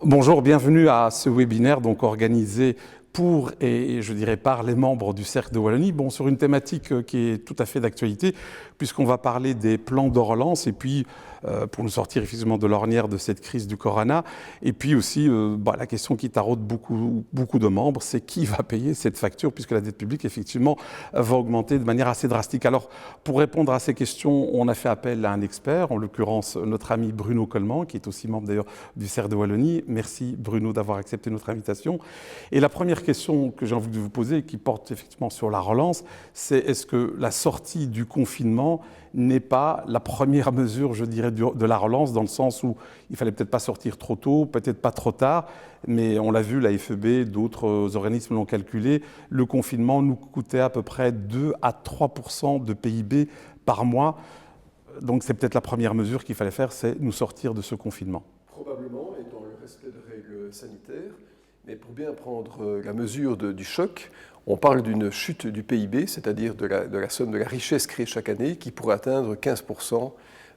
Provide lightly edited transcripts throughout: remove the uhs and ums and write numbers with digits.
Bonjour, bienvenue à ce webinaire donc organisé pour et je dirais par les membres du Cercle de Wallonie. Bon, sur une thématique qui est tout à fait d'actualité, puisqu'on va parler des plans de relance et puis pour nous sortir effectivement de l'ornière de cette crise du corona. Et puis aussi la question qui taraude beaucoup de membres, c'est qui va payer cette facture, puisque la dette publique effectivement va augmenter de manière assez drastique. Alors pour répondre à ces questions, on a fait appel à un expert, en l'occurrence notre ami Bruno Coleman, qui est aussi membre d'ailleurs du Cercle de Wallonie. Merci Bruno d'avoir accepté notre invitation. Et la première question que j'ai envie de vous poser, qui porte effectivement sur la relance, c'est est-ce que la sortie du confinement n'est pas la première mesure, je dirais, de la relance, dans le sens où il fallait peut-être pas sortir trop tôt, peut-être pas trop tard, mais on l'a vu, la FEB, d'autres organismes l'ont calculé, le confinement nous coûtait à peu près 2 à 3% de PIB par mois. Donc c'est peut-être la première mesure qu'il fallait faire, c'est nous sortir de ce confinement. Probablement, et dans le respect de règles sanitaires. Mais pour bien prendre la mesure du choc, on parle d'une chute du PIB, c'est-à-dire de la somme de la richesse créée chaque année, qui pourrait atteindre 15%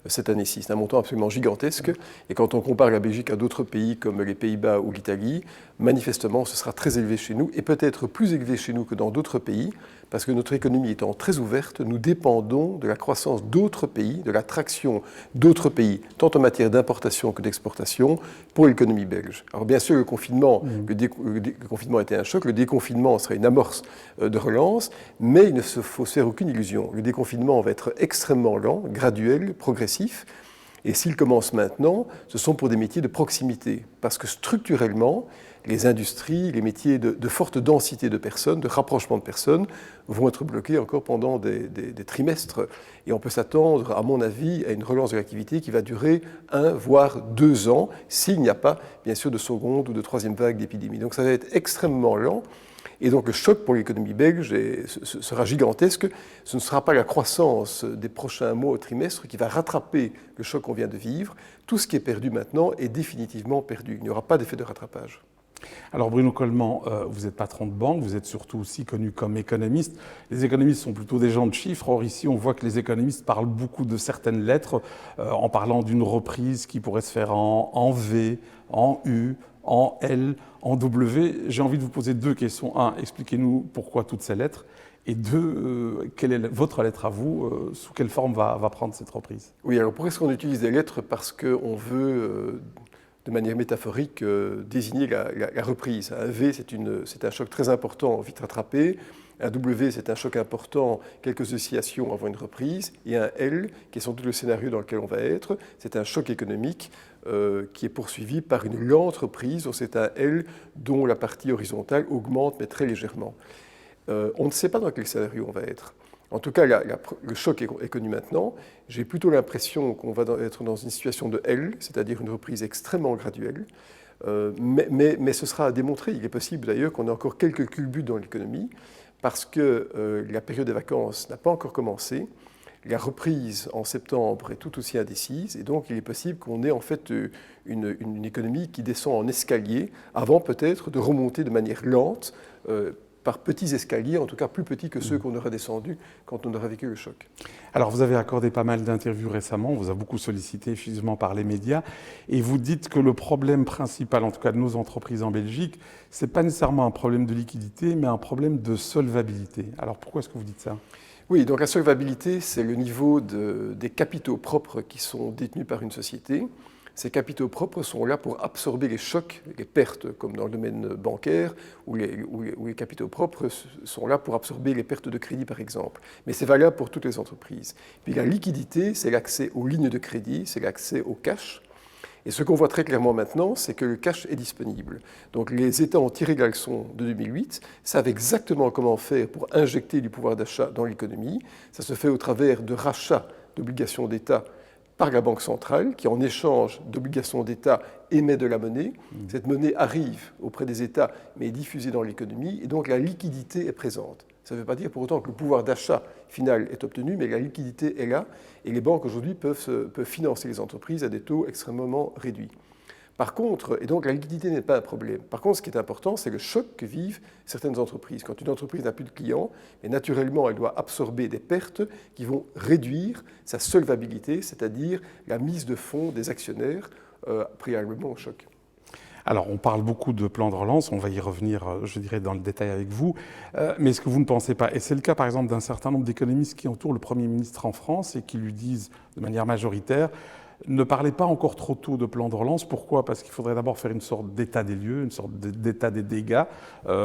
cette année-ci. C'est un montant absolument gigantesque. Et quand on compare la Belgique à d'autres pays comme les Pays-Bas ou l'Italie, manifestement, ce sera très élevé chez nous, et peut-être plus élevé chez nous que dans d'autres pays, parce que notre économie étant très ouverte, nous dépendons de la croissance d'autres pays, de l'attraction d'autres pays, tant en matière d'importation que d'exportation, pour l'économie belge. Alors bien sûr, le confinement était un choc, le déconfinement serait une amorce de relance, mais il ne faut se faire aucune illusion. Le déconfinement va être extrêmement lent, graduel, progressif, et s'il commence maintenant, ce sont pour des métiers de proximité, parce que structurellement, les industries, les métiers de forte densité de personnes, de rapprochement de personnes, vont être bloqués encore pendant des trimestres. Et on peut s'attendre, à mon avis, à une relance de l'activité qui va durer 1 voire 2 ans, s'il n'y a pas, bien sûr, de seconde ou de troisième vague d'épidémie. Donc ça va être extrêmement lent. Et donc le choc pour l'économie belge sera gigantesque. Ce ne sera pas la croissance des prochains mois ou trimestres qui va rattraper le choc qu'on vient de vivre. Tout ce qui est perdu maintenant est définitivement perdu. Il n'y aura pas d'effet de rattrapage. Alors Bruno Coleman, vous êtes patron de banque, vous êtes surtout aussi connu comme économiste. Les économistes sont plutôt des gens de chiffres. Or ici, on voit que les économistes parlent beaucoup de certaines lettres, en parlant d'une reprise qui pourrait se faire en V, en U, en L, en W. J'ai envie de vous poser 2 questions. 1, expliquez-nous pourquoi toutes ces lettres. Et 2, quelle est votre lettre à vous? Sous quelle forme va prendre cette reprise? Oui, alors pourquoi est-ce qu'on utilise des lettres? Parce qu'on veut, de manière métaphorique, désigner la reprise. Un V, c'est un choc très important, vite rattrapé. Un W, c'est un choc important, quelques oscillations avant une reprise. Et un L, qui est sans doute le scénario dans lequel on va être, c'est un choc économique qui est poursuivi par une lente reprise. Donc c'est un L dont la partie horizontale augmente, mais très légèrement. On ne sait pas dans quel scénario on va être. En tout cas, le choc est connu maintenant. J'ai plutôt l'impression qu'on va être dans une situation de L, c'est-à-dire une reprise extrêmement graduelle. Mais ce sera à démontrer. Il est possible d'ailleurs qu'on ait encore quelques culbutes dans l'économie, parce que la période des vacances n'a pas encore commencé. La reprise en septembre est tout aussi indécise, et donc il est possible qu'on ait en fait une économie qui descend en escalier, avant peut-être de remonter de manière lente, par petits escaliers, en tout cas plus petits que ceux qu'on aurait descendus quand on aurait vécu le choc. Alors vous avez accordé pas mal d'interviews récemment, on vous a beaucoup sollicité effectivement par les médias, et vous dites que le problème principal, en tout cas de nos entreprises en Belgique, c'est pas nécessairement un problème de liquidité, mais un problème de solvabilité. Alors pourquoi est-ce que vous dites ça ? Oui, donc la solvabilité, c'est le niveau des capitaux propres qui sont détenus par une société. Ces capitaux propres sont là pour absorber les chocs, les pertes, comme dans le domaine bancaire, où les capitaux propres sont là pour absorber les pertes de crédit, par exemple. Mais c'est valable pour toutes les entreprises. Puis la liquidité, c'est l'accès aux lignes de crédit, c'est l'accès au cash. Et ce qu'on voit très clairement maintenant, c'est que le cash est disponible. Donc les États ont tiré la leçon de 2008, savent exactement comment faire pour injecter du pouvoir d'achat dans l'économie. Ça se fait au travers de rachats d'obligations d'État par la Banque centrale, qui en échange d'obligations d'État émet de la monnaie. Cette monnaie arrive auprès des États, mais est diffusée dans l'économie, et donc la liquidité est présente. Ça ne veut pas dire pour autant que le pouvoir d'achat final est obtenu, mais la liquidité est là, et les banques aujourd'hui peuvent financer les entreprises à des taux extrêmement réduits. Par contre, et donc la liquidité n'est pas un problème. Par contre, ce qui est important, c'est le choc que vivent certaines entreprises. Quand une entreprise n'a plus de clients, et naturellement, elle doit absorber des pertes qui vont réduire sa solvabilité, c'est-à-dire la mise de fonds des actionnaires préalablement au choc. Alors, on parle beaucoup de plan de relance, on va y revenir, je dirais, dans le détail avec vous. Mais est-ce que vous ne pensez pas, et c'est le cas par exemple d'un certain nombre d'économistes qui entourent le Premier ministre en France et qui lui disent de manière majoritaire, ne parlez pas encore trop tôt de plan de relance. Pourquoi? Parce qu'il faudrait d'abord faire une sorte d'état des lieux, une sorte d'état des dégâts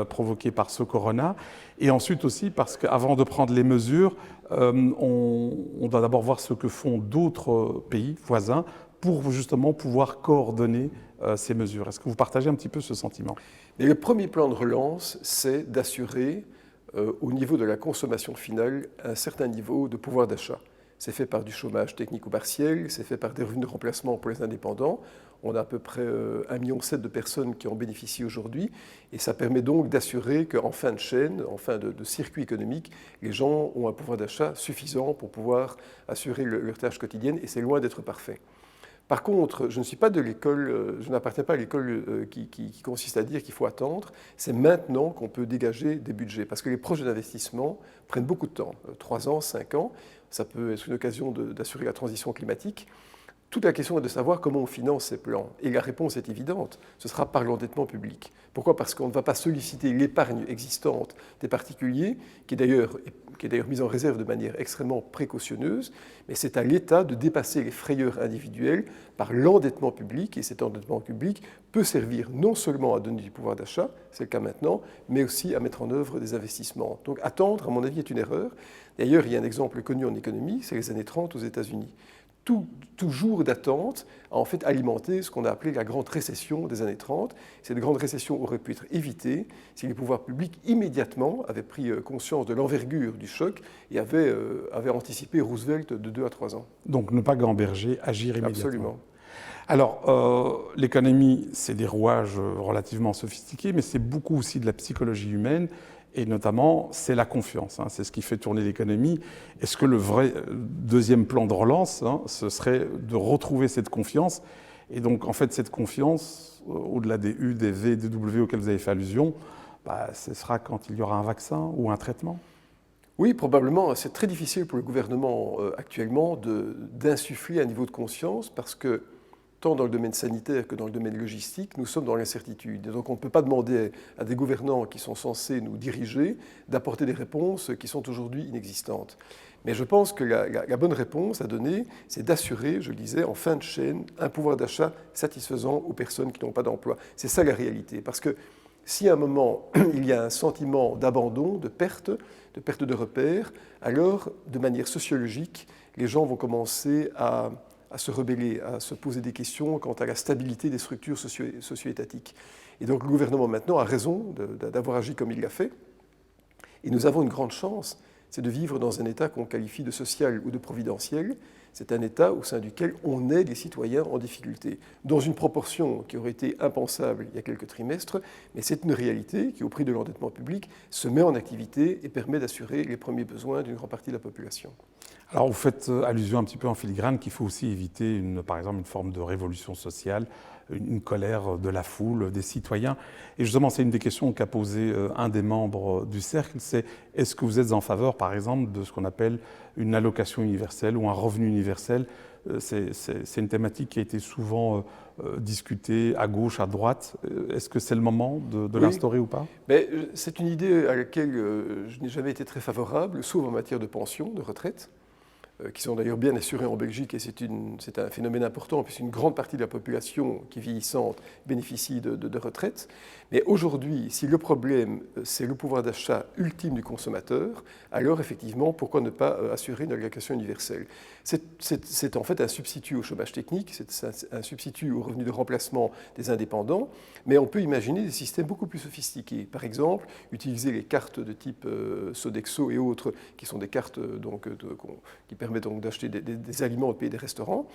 provoqués par ce corona. Et ensuite aussi parce qu'avant de prendre les mesures, on doit d'abord voir ce que font d'autres pays voisins pour justement pouvoir coordonner ces mesures. Est-ce que vous partagez un petit peu ce sentiment? Et le premier plan de relance, c'est d'assurer au niveau de la consommation finale un certain niveau de pouvoir d'achat. C'est fait par du chômage technique ou partiel, c'est fait par des revenus de remplacement pour les indépendants. On a à peu près 1,7 million de personnes qui en bénéficient aujourd'hui. Et ça permet donc d'assurer qu'en fin de chaîne, en fin de circuit économique, les gens ont un pouvoir d'achat suffisant pour pouvoir assurer leurs tâches quotidiennes. Et c'est loin d'être parfait. Par contre, je ne suis pas de l'école, je n'appartiens pas à l'école qui consiste à dire qu'il faut attendre. C'est maintenant qu'on peut dégager des budgets. Parce que les projets d'investissement prennent beaucoup de temps, 3 ans, 5 ans. Ça peut être une occasion d'assurer la transition climatique. Toute la question est de savoir comment on finance ces plans. Et la réponse est évidente, ce sera par l'endettement public. Pourquoi? Parce qu'on ne va pas solliciter l'épargne existante des particuliers, qui est d'ailleurs mise en réserve de manière extrêmement précautionneuse, mais c'est à l'État de dépasser les frayeurs individuelles par l'endettement public, et cet endettement public peut servir non seulement à donner du pouvoir d'achat, c'est le cas maintenant, mais aussi à mettre en œuvre des investissements. Donc attendre, à mon avis, est une erreur. D'ailleurs, il y a un exemple connu en économie, c'est les années 30 aux États-Unis. Tout jour d'attente a en fait alimenté ce qu'on a appelé la grande récession des années 30. Cette grande récession aurait pu être évitée si les pouvoirs publics immédiatement avaient pris conscience de l'envergure du choc et avaient anticipé Roosevelt de 2 à 3 ans. Donc ne pas gamberger, agir immédiatement. Absolument. Alors, l'économie, c'est des rouages relativement sophistiqués, mais c'est beaucoup aussi de la psychologie humaine. Et notamment, c'est la confiance. C'est ce qui fait tourner l'économie. Est-ce que le vrai deuxième plan de relance, ce serait de retrouver cette confiance? Et donc, en fait, cette confiance, au-delà des U, des V, des W auxquels vous avez fait allusion, ce sera quand il y aura un vaccin ou un traitement? Oui, probablement. C'est très difficile pour le gouvernement actuellement d'insuffler un niveau de conscience parce que tant dans le domaine sanitaire que dans le domaine logistique, nous sommes dans l'incertitude. Et donc on ne peut pas demander à des gouvernants qui sont censés nous diriger d'apporter des réponses qui sont aujourd'hui inexistantes. Mais je pense que la bonne réponse à donner, c'est d'assurer, je le disais, en fin de chaîne, un pouvoir d'achat satisfaisant aux personnes qui n'ont pas d'emploi. C'est ça la réalité. Parce que si à un moment, il y a un sentiment d'abandon, de perte de repères, alors, de manière sociologique, les gens vont commencer à se rebeller, à se poser des questions quant à la stabilité des structures socio-étatiques. Et donc le gouvernement maintenant a raison d'avoir agi comme il l'a fait. Et nous avons une grande chance, c'est de vivre dans un État qu'on qualifie de social ou de providentiel. C'est un État au sein duquel on aide les citoyens en difficulté, dans une proportion qui aurait été impensable il y a quelques trimestres, mais c'est une réalité qui, au prix de l'endettement public, se met en activité et permet d'assurer les premiers besoins d'une grande partie de la population. Alors vous faites allusion un petit peu en filigrane qu'il faut aussi éviter, par exemple, une forme de révolution sociale, une colère de la foule, des citoyens. Et justement, c'est une des questions qu'a posé un des membres du Cercle, c'est est-ce que vous êtes en faveur, par exemple, de ce qu'on appelle une allocation universelle ou un revenu universel? C'est une thématique qui a été souvent discutée à gauche, à droite. Est-ce que c'est le moment de l'instaurer ou pas? C'est une idée à laquelle je n'ai jamais été très favorable, sauf en matière de pension, de retraite, qui sont d'ailleurs bien assurés en Belgique, et c'est un phénomène important, puisqu'une grande partie de la population qui est vieillissante bénéficie de retraite. Mais aujourd'hui, si le problème, c'est le pouvoir d'achat ultime du consommateur, alors effectivement, pourquoi ne pas assurer une allocation universelle? C'est en fait un substitut au chômage technique, c'est un substitut au revenu de remplacement des indépendants, mais on peut imaginer des systèmes beaucoup plus sophistiqués. Par exemple, utiliser les cartes de type Sodexo et autres, qui sont des cartes qui permettent donc d'acheter des aliments au pays des restaurants,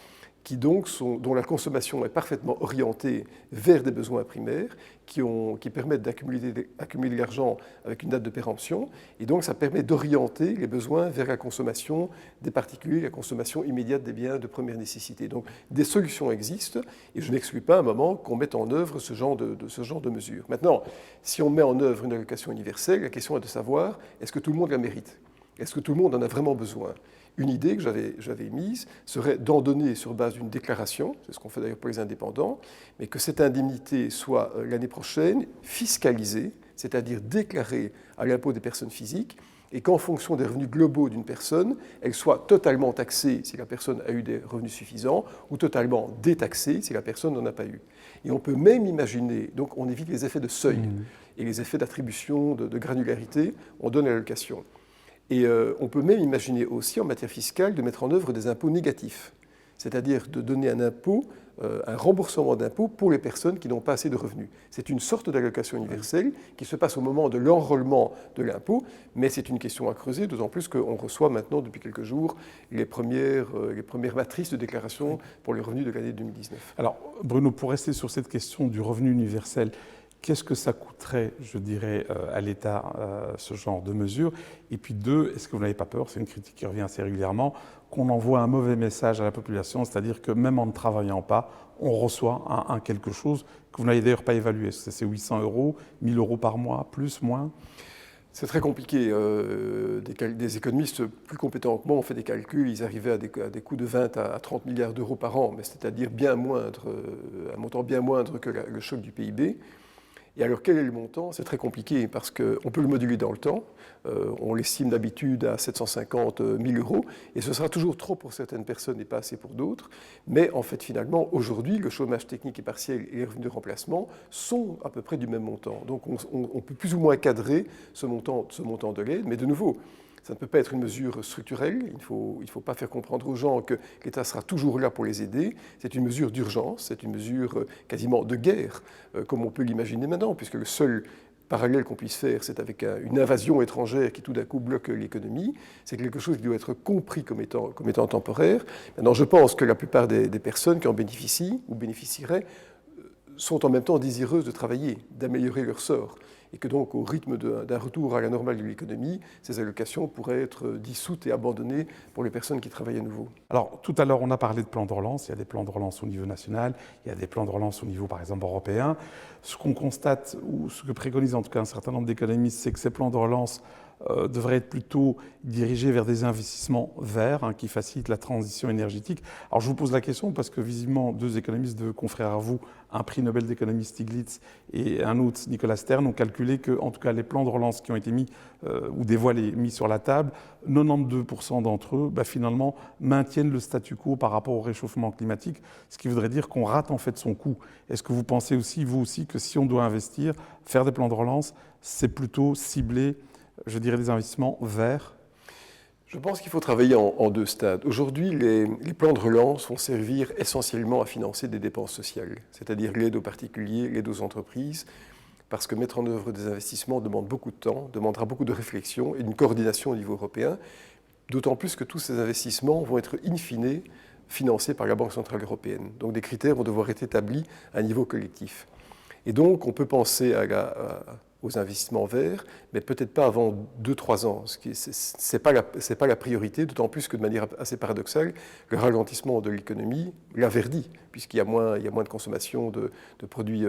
dont la consommation est parfaitement orientée vers des besoins primaires, qui permettent d'accumuler de l'argent avec une date de péremption, et donc ça permet d'orienter les besoins vers la consommation des particuliers, la consommation immédiate des biens de première nécessité. Donc des solutions existent, et je n'exclus pas un moment qu'on mette en œuvre ce genre de mesures. Maintenant, si on met en œuvre une allocation universelle, la question est de savoir, est-ce que tout le monde la mérite? Est-ce que tout le monde en a vraiment besoin? Une idée que j'avais émise serait d'en donner sur base d'une déclaration, c'est ce qu'on fait d'ailleurs pour les indépendants, mais que cette indemnité soit l'année prochaine fiscalisée, c'est-à-dire déclarée à l'impôt des personnes physiques, et qu'en fonction des revenus globaux d'une personne, elle soit totalement taxée si la personne a eu des revenus suffisants, ou totalement détaxée si la personne n'en a pas eu. Et on peut même imaginer, donc on évite les effets de seuil et les effets d'attribution, de granularité, on donne l'allocation. Et on peut même imaginer aussi en matière fiscale de mettre en œuvre des impôts négatifs, c'est-à-dire de donner un impôt, un remboursement d'impôts pour les personnes qui n'ont pas assez de revenus. C'est une sorte d'allocation universelle qui se passe au moment de l'enrôlement de l'impôt, mais c'est une question à creuser, d'autant plus qu'on reçoit maintenant depuis quelques jours les premières matrices de déclaration pour les revenus de l'année 2019. Alors Bruno, pour rester sur cette question du revenu universel, qu'est-ce que ça coûterait, je dirais, à l'État, ce genre de mesures? Et puis deux, est-ce que vous n'avez pas peur, c'est une critique qui revient assez régulièrement, qu'on envoie un mauvais message à la population, c'est-à-dire que même en ne travaillant pas, on reçoit un quelque chose que vous n'avez d'ailleurs pas évalué. C'est 800 €, 1000 € par mois, plus, moins? C'est très compliqué. Des économistes plus compétents que moi ont fait des calculs, ils arrivaient à des coûts de 20 à 30 milliards d'euros par an, mais c'est-à-dire bien moindre, un montant bien moindre que le choc du PIB. Et alors, quel est le montant? C'est très compliqué parce qu'on peut le moduler dans le temps. On l'estime d'habitude à 750 000 €, et ce sera toujours trop pour certaines personnes et pas assez pour d'autres. Mais en fait, finalement, aujourd'hui, le chômage technique et partiel et les revenus de remplacement sont à peu près du même montant. Donc, on peut plus ou moins cadrer ce montant de l'aide, mais de nouveau, ça ne peut pas être une mesure structurelle. Il ne faut pas faire comprendre aux gens que l'État sera toujours là pour les aider. C'est une mesure d'urgence, c'est une mesure quasiment de guerre, comme on peut l'imaginer maintenant, puisque le seul parallèle qu'on puisse faire, c'est avec une invasion étrangère qui tout d'un coup bloque l'économie. C'est quelque chose qui doit être compris comme étant temporaire. Maintenant, je pense que la plupart des personnes qui en bénéficient ou bénéficieraient sont en même temps désireuses de travailler, d'améliorer leur sort. Et que donc, au rythme d'un retour à la normale de l'économie, ces allocations pourraient être dissoutes et abandonnées pour les personnes qui travaillent à nouveau. Alors, tout à l'heure, on a parlé de plans de relance. Il y a des plans de relance au niveau national, il y a des plans de relance au niveau, par exemple, européen. Ce qu'on constate, ou ce que préconisent en tout cas un certain nombre d'économistes, c'est que ces plans de relance devraient être plutôt dirigés vers des investissements verts qui facilitent la transition énergétique. Alors je vous pose la question parce que visiblement deux économistes de confrères à vous, un prix Nobel d'économie Stiglitz et un autre Nicolas Stern, ont calculé que en tout cas les plans de relance qui ont été mis ou dévoilés, mis sur la table, 92% d'entre eux finalement maintiennent le statu quo par rapport au réchauffement climatique, ce qui voudrait dire qu'on rate en fait son coût. Est-ce que vous pensez aussi, vous aussi, que si on doit investir, faire des plans de relance, c'est plutôt cibler, je dirais, des investissements verts? Je pense qu'il faut travailler en deux stades. Aujourd'hui, les plans de relance vont servir essentiellement à financer des dépenses sociales, c'est-à-dire l'aide aux particuliers, l'aide aux entreprises, parce que mettre en œuvre des investissements demande beaucoup de temps, demandera beaucoup de réflexion et d'une coordination au niveau européen, d'autant plus que tous ces investissements vont être in fine financés par la Banque centrale européenne. Donc des critères vont devoir être établis à un niveau collectif. Et donc on peut penser aux investissements verts, mais peut-être pas avant 2-3 ans. Ce n'est pas la priorité, d'autant plus que de manière assez paradoxale, le ralentissement de l'économie l'a verdi, puisqu'il y a moins de consommation de produits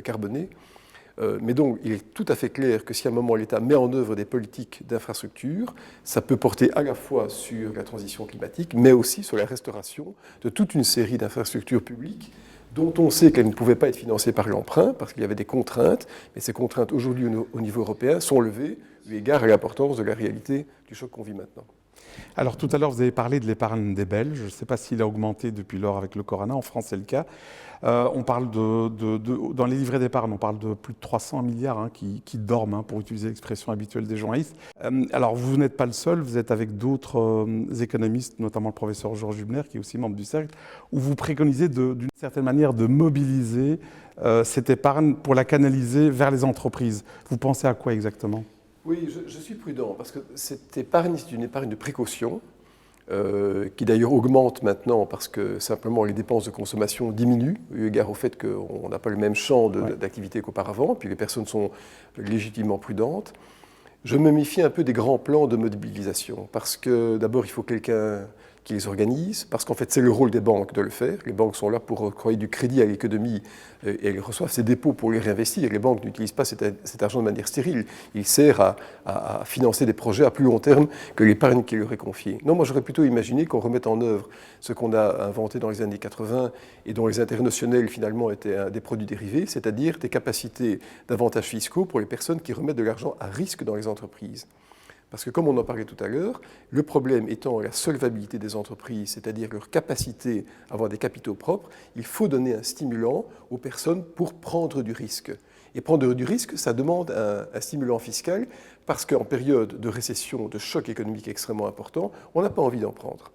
carbonés. Mais donc, il est tout à fait clair que si à un moment l'État met en œuvre des politiques d'infrastructure, ça peut porter à la fois sur la transition climatique, mais aussi sur la restauration de toute une série d'infrastructures publiques dont on sait qu'elles ne pouvaient pas être financées par l'emprunt, parce qu'il y avait des contraintes, mais ces contraintes aujourd'hui au niveau européen sont levées, eu égard à l'importance de la réalité du choc qu'on vit maintenant. Alors tout à l'heure, vous avez parlé de l'épargne des Belges. Je ne sais pas s'il a augmenté depuis lors avec le Corona. En France, c'est le cas. On parle dans les livrets d'épargne, on parle de plus de 300 milliards qui dorment, pour utiliser l'expression habituelle des journalistes. Alors vous n'êtes pas le seul, vous êtes avec d'autres économistes, notamment le professeur Georges Hübner, qui est aussi membre du Cercle, où vous préconisez d'une certaine manière de mobiliser cette épargne pour la canaliser vers les entreprises. Vous pensez à quoi exactement ? Oui, je suis prudent, parce que cette épargne, c'est une épargne de précaution, qui d'ailleurs augmente maintenant parce que simplement les dépenses de consommation diminuent, eu égard au fait qu'on n'a pas le même champ d'activité qu'auparavant, puis les personnes sont légitimement prudentes. Je me méfie un peu des grands plans de mobilisation, parce que d'abord il faut quelqu'un qui les organisent, parce qu'en fait c'est le rôle des banques de le faire. Les banques sont là pour octroyer du crédit à l'économie et elles reçoivent ces dépôts pour les réinvestir. Les banques n'utilisent pas cet argent de manière stérile. Il sert à financer des projets à plus long terme que l'épargne qui leur est confiée. Non, moi j'aurais plutôt imaginé qu'on remette en œuvre ce qu'on a inventé dans les années 80 et dont les intérêts notionnels finalement étaient des produits dérivés, c'est-à-dire des capacités d'avantages fiscaux pour les personnes qui remettent de l'argent à risque dans les entreprises. Parce que comme on en parlait tout à l'heure, le problème étant la solvabilité des entreprises, c'est-à-dire leur capacité à avoir des capitaux propres, il faut donner un stimulant aux personnes pour prendre du risque. Et prendre du risque, ça demande un stimulant fiscal, parce qu'en période de récession, de choc économique extrêmement important, on n'a pas envie d'en prendre.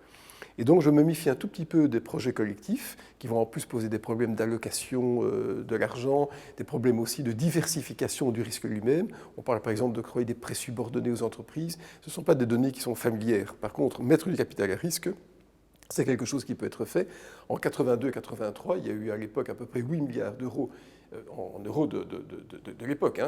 Et donc je me méfie un tout petit peu des projets collectifs qui vont en plus poser des problèmes d'allocation de l'argent, des problèmes aussi de diversification du risque lui-même. On parle par exemple de créer des prêts subordonnés aux entreprises. Ce ne sont pas des données qui sont familières. Par contre, mettre du capital à risque, c'est quelque chose qui peut être fait. En 82-83, il y a eu à l'époque à peu près 8 milliards d'euros en euros de l'époque,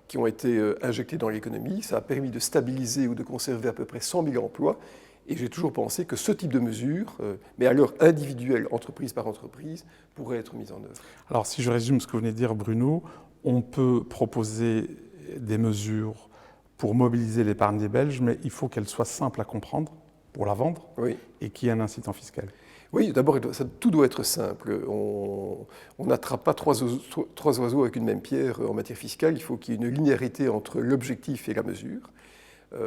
qui ont été injectés dans l'économie. Ça a permis de stabiliser ou de conserver à peu près 100 000 emplois. Et j'ai toujours pensé que ce type de mesure, mais à l'heure individuelle, entreprise par entreprise, pourrait être mise en œuvre. Alors si je résume ce que vous venez de dire, Bruno, on peut proposer des mesures pour mobiliser l'épargne des Belges, mais il faut qu'elles soient simples à comprendre pour la vendre et qu'il y ait un incitant fiscal. Oui, d'abord, tout doit être simple. On n'attrape pas trois oiseaux avec une même pierre en matière fiscale. Il faut qu'il y ait une linéarité entre l'objectif et la mesure.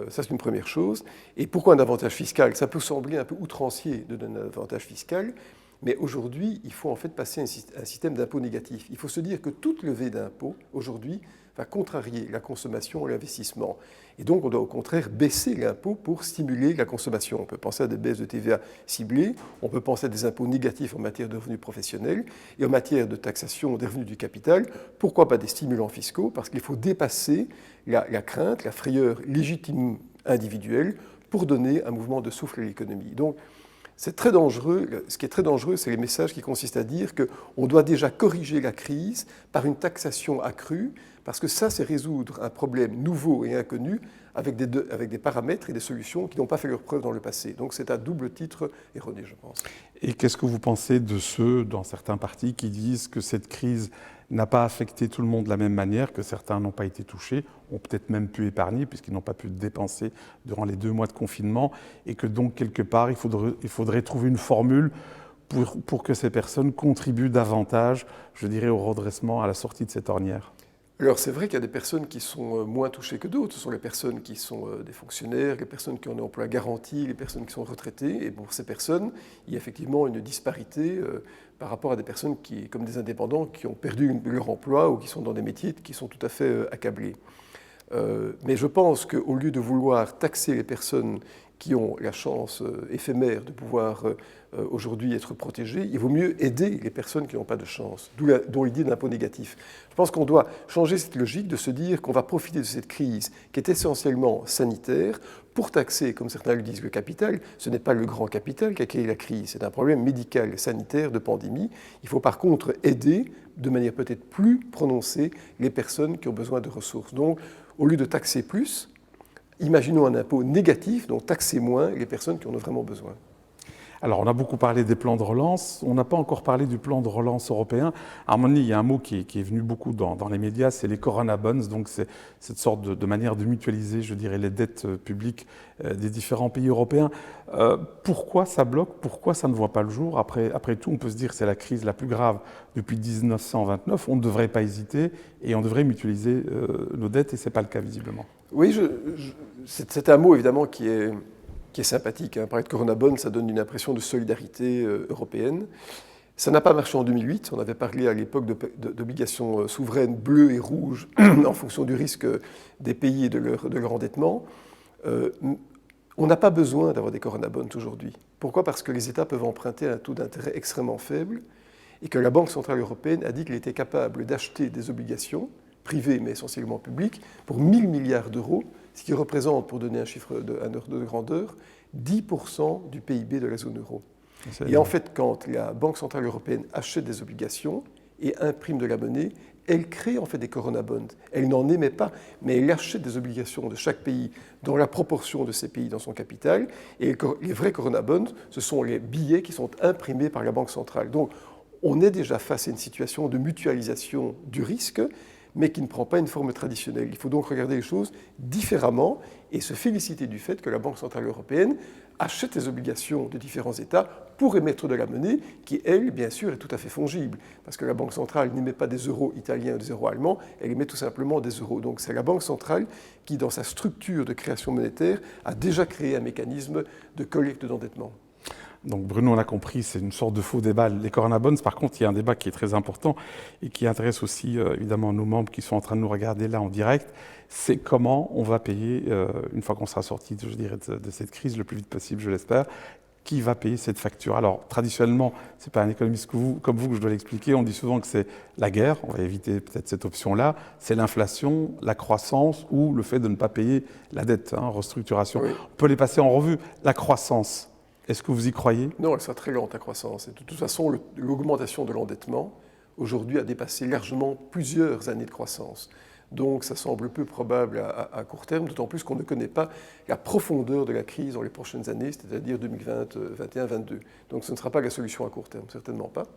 Ça, c'est une première chose. Et pourquoi un avantage fiscal? Ça peut sembler un peu outrancier de donner un avantage fiscal, mais aujourd'hui, il faut en fait passer à un système d'impôt négatif. Il faut se dire que toute levée d'impôt, aujourd'hui, va contrarier la consommation et l'investissement. Et donc, on doit au contraire baisser l'impôt pour stimuler la consommation. On peut penser à des baisses de TVA ciblées, on peut penser à des impôts négatifs en matière de revenus professionnels et en matière de taxation des revenus du capital. Pourquoi pas des stimulants fiscaux? Parce qu'il faut dépasser la crainte, la frayeur légitime individuelle pour donner un mouvement de souffle à l'économie. Donc, c'est très dangereux. Ce qui est très dangereux, c'est les messages qui consistent à dire qu'on doit déjà corriger la crise par une taxation accrue, parce que ça, c'est résoudre un problème nouveau et inconnu avec des paramètres et des solutions qui n'ont pas fait leur preuve dans le passé. Donc c'est à double titre erroné, je pense. Et qu'est-ce que vous pensez de ceux, dans certains partis, qui disent que cette crise n'a pas affecté tout le monde de la même manière, que certains n'ont pas été touchés, ont peut-être même pu épargner puisqu'ils n'ont pas pu dépenser durant les 2 mois de confinement, et que donc quelque part il faudrait trouver une formule pour que ces personnes contribuent davantage, je dirais, au redressement à la sortie de cette ornière? Alors c'est vrai qu'il y a des personnes qui sont moins touchées que d'autres. Ce sont les personnes qui sont des fonctionnaires, les personnes qui ont un emploi garanti, les personnes qui sont retraitées. Et pour ces personnes, il y a effectivement une disparité par rapport à des personnes comme des indépendants qui ont perdu leur emploi ou qui sont dans des métiers qui sont tout à fait accablés. Mais je pense qu'au lieu de vouloir taxer les personnes qui ont la chance éphémère de pouvoir aujourd'hui être protégées, il vaut mieux aider les personnes qui n'ont pas de chance, dont l'idée d'impôt négatif. Je pense qu'on doit changer cette logique de se dire qu'on va profiter de cette crise qui est essentiellement sanitaire pour taxer, comme certains le disent, le capital. Ce n'est pas le grand capital qui a créé la crise, c'est un problème médical, sanitaire, de pandémie. Il faut par contre aider de manière peut-être plus prononcée les personnes qui ont besoin de ressources. Donc, au lieu de taxer plus, imaginons un impôt négatif, donc taxer moins les personnes qui en ont vraiment besoin. Alors, on a beaucoup parlé des plans de relance. On n'a pas encore parlé du plan de relance européen. À un moment donné, il y a un mot qui est venu beaucoup dans les médias, c'est les Corona Bonds. Donc, c'est cette sorte de manière de mutualiser, je dirais, les dettes publiques des différents pays européens. Pourquoi ça bloque? Pourquoi ça ne voit pas le jour? Après tout, on peut se dire que c'est la crise la plus grave depuis 1929. On ne devrait pas hésiter et on devrait mutualiser nos dettes, et ce n'est pas le cas visiblement. Oui, c'est un mot évidemment qui est sympathique. Parler de Corona Bonds, ça donne une impression de solidarité européenne. Ça n'a pas marché en 2008. On avait parlé à l'époque d'obligations souveraines bleues et rouges en fonction du risque des pays et de leur endettement. On n'a pas besoin d'avoir des Corona Bonds aujourd'hui. Pourquoi? Parce que les États peuvent emprunter à un taux d'intérêt extrêmement faible et que la Banque centrale européenne a dit qu'elle était capable d'acheter des obligations privées mais essentiellement publiques pour 1 000 milliards d'euros, ce qui représente, pour donner un chiffre de grandeur, 10% du PIB de la zone euro. Et en fait, quand la Banque centrale européenne achète des obligations, et imprime de la monnaie, elle crée en fait des corona bonds. Elle n'en émet pas, mais elle achète des obligations de chaque pays dans la proportion de ces pays dans son capital. Et les vrais corona bonds, ce sont les billets qui sont imprimés par la Banque centrale. Donc, on est déjà face à une situation de mutualisation du risque, mais qui ne prend pas une forme traditionnelle. Il faut donc regarder les choses différemment et se féliciter du fait que la Banque centrale européenne achète les obligations de différents États pour émettre de la monnaie qui, elle, bien sûr, est tout à fait fongible. Parce que la Banque centrale n'émet pas des euros italiens ou des euros allemands, elle émet tout simplement des euros. Donc c'est la Banque centrale qui, dans sa structure de création monétaire, a déjà créé un mécanisme de collecte d'endettement. Donc Bruno, on a compris, c'est une sorte de faux débat. Les Corona Bonds, par contre, il y a un débat qui est très important et qui intéresse aussi évidemment nos membres qui sont en train de nous regarder là en direct. C'est comment on va payer, une fois qu'on sera sorti, je dirais, de cette crise le plus vite possible, je l'espère, qui va payer cette facture. Alors traditionnellement, c'est pas un économiste comme vous que je dois l'expliquer, on dit souvent que c'est la guerre, on va éviter peut-être cette option-là, c'est l'inflation, la croissance ou le fait de ne pas payer la dette, restructuration. Oui. On peut les passer en revue. La croissance, est-ce que vous y croyez? Non, elle sera très lente, la croissance. Et de toute façon, l'augmentation de l'endettement, aujourd'hui, a dépassé largement plusieurs années de croissance. Donc, ça semble peu probable à court terme, d'autant plus qu'on ne connaît pas la profondeur de la crise dans les prochaines années, c'est-à-dire 2020, 2021, 2022. Donc, ce ne sera pas la solution à court terme, certainement pas.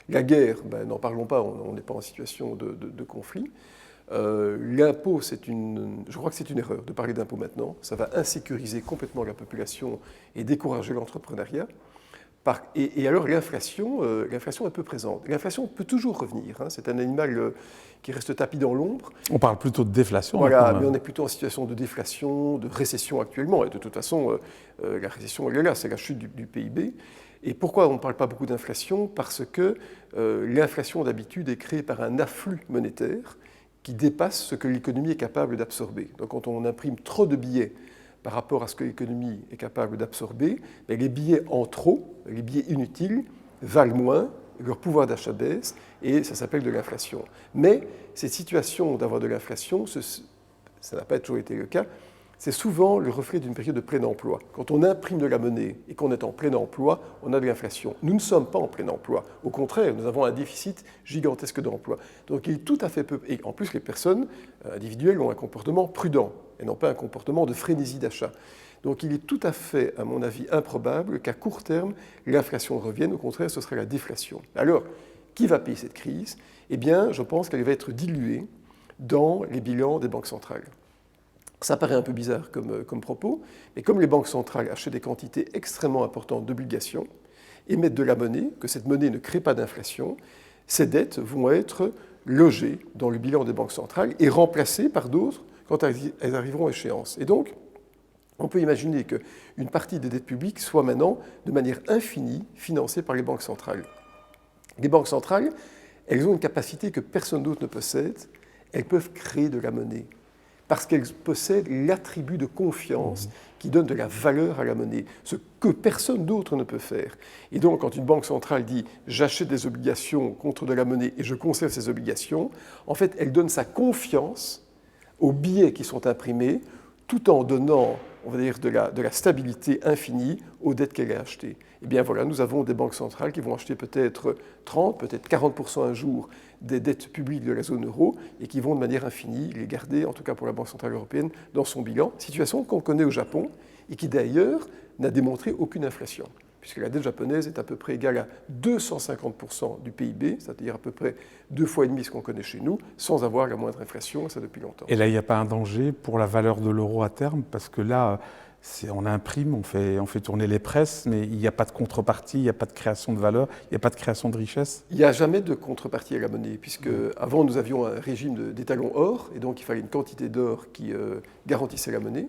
La guerre, n'en parlons pas, on n'est pas en situation de conflit. L'impôt, je crois que c'est une erreur de parler d'impôt maintenant. Ça va insécuriser complètement la population et décourager l'entrepreneuriat. Et alors l'inflation est peu présente. L'inflation peut toujours revenir. C'est un animal qui reste tapis dans l'ombre. On parle plutôt de déflation. Voilà, mais on est plutôt en situation de déflation, de récession actuellement. Et de toute façon, la récession, elle est là, c'est la chute du PIB. Et pourquoi on ne parle pas beaucoup d'inflation? Parce que l'inflation, d'habitude, est créée par un afflux monétaire qui dépasse ce que l'économie est capable d'absorber. Donc quand on imprime trop de billets par rapport à ce que l'économie est capable d'absorber, les billets en trop, les billets inutiles, valent moins, leur pouvoir d'achat baisse, et ça s'appelle de l'inflation. Mais cette situation d'avoir de l'inflation, ça n'a pas toujours été le cas, c'est souvent le reflet d'une période de plein emploi. Quand on imprime de la monnaie et qu'on est en plein emploi, on a de l'inflation. Nous ne sommes pas en plein emploi. Au contraire, nous avons un déficit gigantesque d'emploi. Donc il est tout à fait peu... Et en plus, les personnes individuelles ont un comportement prudent et non pas un comportement de frénésie d'achat. Donc il est tout à fait, à mon avis, improbable qu'à court terme, l'inflation revienne. Au contraire, ce serait la déflation. Alors, qui va payer cette crise? Eh bien, je pense qu'elle va être diluée dans les bilans des banques centrales. Ça paraît un peu bizarre comme propos, mais comme les banques centrales achètent des quantités extrêmement importantes d'obligations, émettent de la monnaie, que cette monnaie ne crée pas d'inflation, ces dettes vont être logées dans le bilan des banques centrales et remplacées par d'autres quand elles arriveront à échéance. Et donc, on peut imaginer qu'une partie des dettes publiques soit maintenant, de manière infinie, financée par les banques centrales. Les banques centrales, elles ont une capacité que personne d'autre ne possède, elles peuvent créer de la monnaie, parce qu'elles possèdent l'attribut de confiance qui donne de la valeur à la monnaie, ce que personne d'autre ne peut faire. Et donc, quand une banque centrale dit « j'achète des obligations contre de la monnaie et je conserve ces obligations », en fait, elle donne sa confiance aux billets qui sont imprimés, tout en donnant, on va dire, de la stabilité infinie aux dettes qu'elle a achetées. Eh bien voilà, nous avons des banques centrales qui vont acheter peut-être 30, peut-être 40% un jour des dettes publiques de la zone euro et qui vont de manière infinie les garder, en tout cas pour la Banque centrale européenne, dans son bilan. Situation qu'on connaît au Japon et qui d'ailleurs n'a démontré aucune inflation, puisque la dette japonaise est à peu près égale à 250% du PIB, c'est-à-dire à peu près 2,5 fois ce qu'on connaît chez nous, sans avoir la moindre inflation, et ça depuis longtemps. Et là, il n'y a pas un danger pour la valeur de l'euro à terme? Parce que là, on imprime, on fait tourner les presses, mais il n'y a pas de contrepartie, il n'y a pas de création de valeur, il n'y a pas de création de richesse? Il n'y a jamais de contrepartie à la monnaie, puisque avant nous avions un régime d'étalons or, et donc il fallait une quantité d'or qui garantissait la monnaie.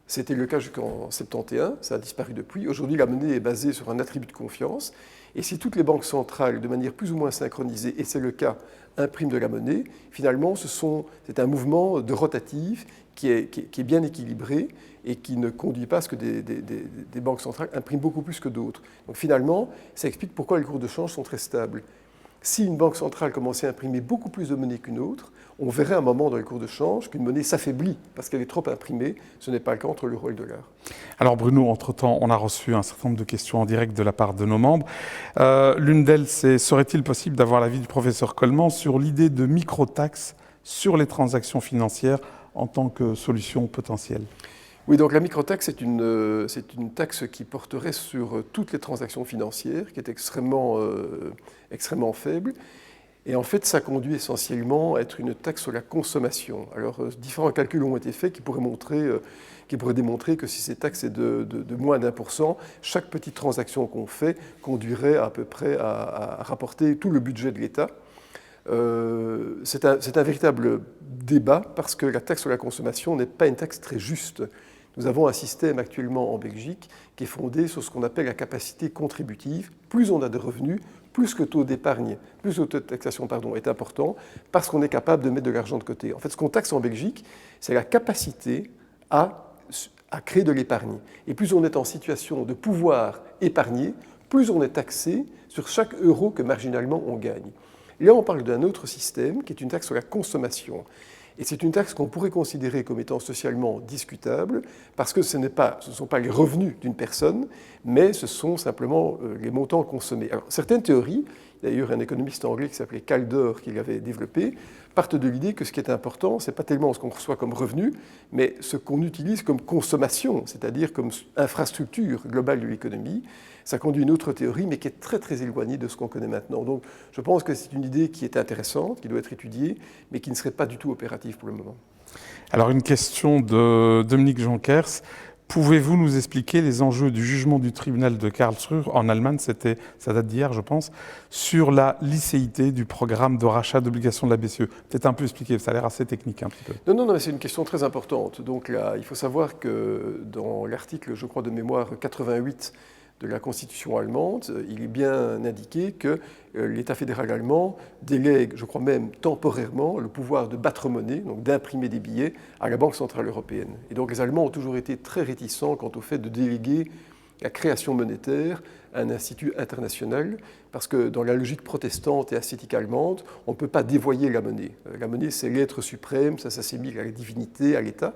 C'était le cas jusqu'en 71, ça a disparu depuis. Aujourd'hui, la monnaie est basée sur un attribut de confiance. Et si toutes les banques centrales, de manière plus ou moins synchronisée, et c'est le cas, impriment de la monnaie, finalement, c'est un mouvement de rotatif qui est bien équilibré et qui ne conduit pas à ce que des banques centrales impriment beaucoup plus que d'autres. Donc finalement, ça explique pourquoi les cours de change sont très stables. Si une banque centrale commençait à imprimer beaucoup plus de monnaie qu'une autre, on verrait à un moment dans les cours de change qu'une monnaie s'affaiblit parce qu'elle est trop imprimée. Ce n'est pas le cas entre l'euro et le dollar. Alors Bruno, entre-temps, on a reçu un certain nombre de questions en direct de la part de nos membres. L'une d'elles, c'est: serait-il possible d'avoir l'avis du professeur Coleman sur l'idée de micro-taxe sur les transactions financières en tant que solution potentielle? Oui, donc la microtaxe, c'est une taxe qui porterait sur toutes les transactions financières, qui est extrêmement faible. Et en fait, ça conduit essentiellement à être une taxe sur la consommation. Alors, différents calculs ont été faits qui pourraient démontrer que si cette taxe est de moins d'1%, chaque petite transaction qu'on fait conduirait à peu près à rapporter tout le budget de l'État. C'est un véritable débat parce que la taxe sur la consommation n'est pas une taxe très juste. Nous avons un système actuellement en Belgique qui est fondé sur ce qu'on appelle la capacité contributive. Plus on a de revenus, plus le taux d'épargne, plus le taux de taxation est important, parce qu'on est capable de mettre de l'argent de côté. En fait, ce qu'on taxe en Belgique, c'est la capacité à créer de l'épargne. Et plus on est en situation de pouvoir épargner, plus on est taxé sur chaque euro que marginalement on gagne. Là, on parle d'un autre système qui est une taxe sur la consommation. Et c'est une taxe qu'on pourrait considérer comme étant socialement discutable parce que ce ne sont pas les revenus d'une personne, mais ce sont simplement les montants consommés. Alors, certaines théories, d'ailleurs un économiste anglais qui s'appelait Calder qui l'avait développé, partent de l'idée que ce qui est important, ce n'est pas tellement ce qu'on reçoit comme revenu, mais ce qu'on utilise comme consommation, c'est-à-dire comme infrastructure globale de l'économie. Ça conduit à une autre théorie, mais qui est très très éloignée de ce qu'on connaît maintenant. Donc je pense que c'est une idée qui est intéressante, qui doit être étudiée, mais qui ne serait pas du tout opérative pour le moment. Alors une question de Dominique Jonkers. Pouvez-vous nous expliquer les enjeux du jugement du tribunal de Karlsruhe en Allemagne, ça date d'hier je pense, sur la licéité du programme de rachat d'obligations de la BCE? Peut-être un peu expliqué, ça a l'air assez technique un petit peu. Non, mais c'est une question très importante. Donc là, il faut savoir que dans l'article, je crois de mémoire 88 de la Constitution allemande, il est bien indiqué que l'État fédéral allemand délègue, je crois même temporairement, le pouvoir de battre monnaie, donc d'imprimer des billets, à la Banque centrale européenne. Et donc les Allemands ont toujours été très réticents quant au fait de déléguer la création monétaire à un institut international, parce que dans la logique protestante et ascétique allemande, on ne peut pas dévoyer la monnaie. La monnaie, c'est l'être suprême, ça s'assimile à la divinité, à l'État.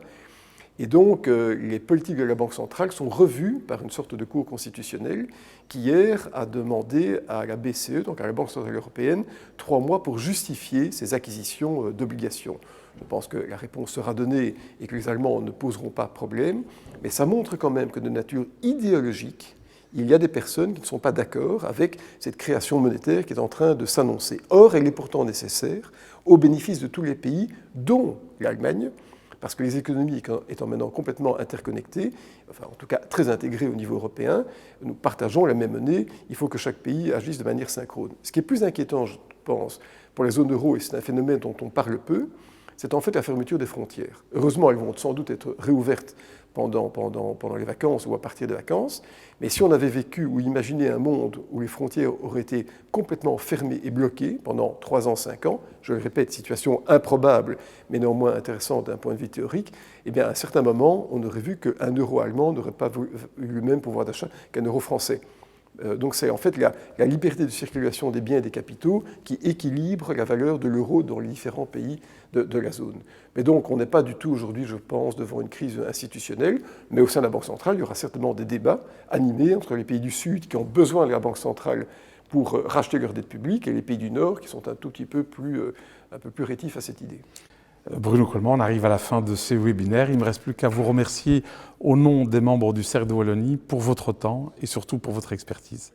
Et donc, les politiques de la Banque centrale sont revues par une sorte de cour constitutionnelle qui, hier, a demandé à la BCE, donc à la Banque centrale européenne, 3 mois pour justifier ces acquisitions d'obligations. Je pense que la réponse sera donnée et que les Allemands ne poseront pas problème, mais ça montre quand même que de nature idéologique, il y a des personnes qui ne sont pas d'accord avec cette création monétaire qui est en train de s'annoncer. Or, elle est pourtant nécessaire au bénéfice de tous les pays, dont l'Allemagne, parce que les économies étant maintenant complètement interconnectées, enfin en tout cas très intégrées au niveau européen, nous partageons la même monnaie, il faut que chaque pays agisse de manière synchrone. Ce qui est plus inquiétant, je pense, pour la zone euro, et c'est un phénomène dont on parle peu, c'est en fait la fermeture des frontières. Heureusement, elles vont sans doute être réouvertes pendant les vacances ou à partir des vacances, mais si on avait vécu ou imaginé un monde où les frontières auraient été complètement fermées et bloquées pendant 3 ans, 5 ans, je le répète, situation improbable, mais néanmoins intéressante d'un point de vue théorique, eh bien à un certain moment, on aurait vu qu'un euro allemand n'aurait pas eu le même pouvoir d'achat qu'un euro français. Donc c'est en fait la liberté de circulation des biens et des capitaux qui équilibre la valeur de l'euro dans les différents pays de la zone. Mais donc on n'est pas du tout aujourd'hui, je pense, devant une crise institutionnelle, mais au sein de la Banque centrale, il y aura certainement des débats animés entre les pays du Sud qui ont besoin de la Banque centrale pour racheter leur dette publique et les pays du Nord qui sont un peu plus rétifs à cette idée. Bruno Coleman, on arrive à la fin de ces webinaires. Il ne me reste plus qu'à vous remercier au nom des membres du Cercle de Wallonie pour votre temps et surtout pour votre expertise.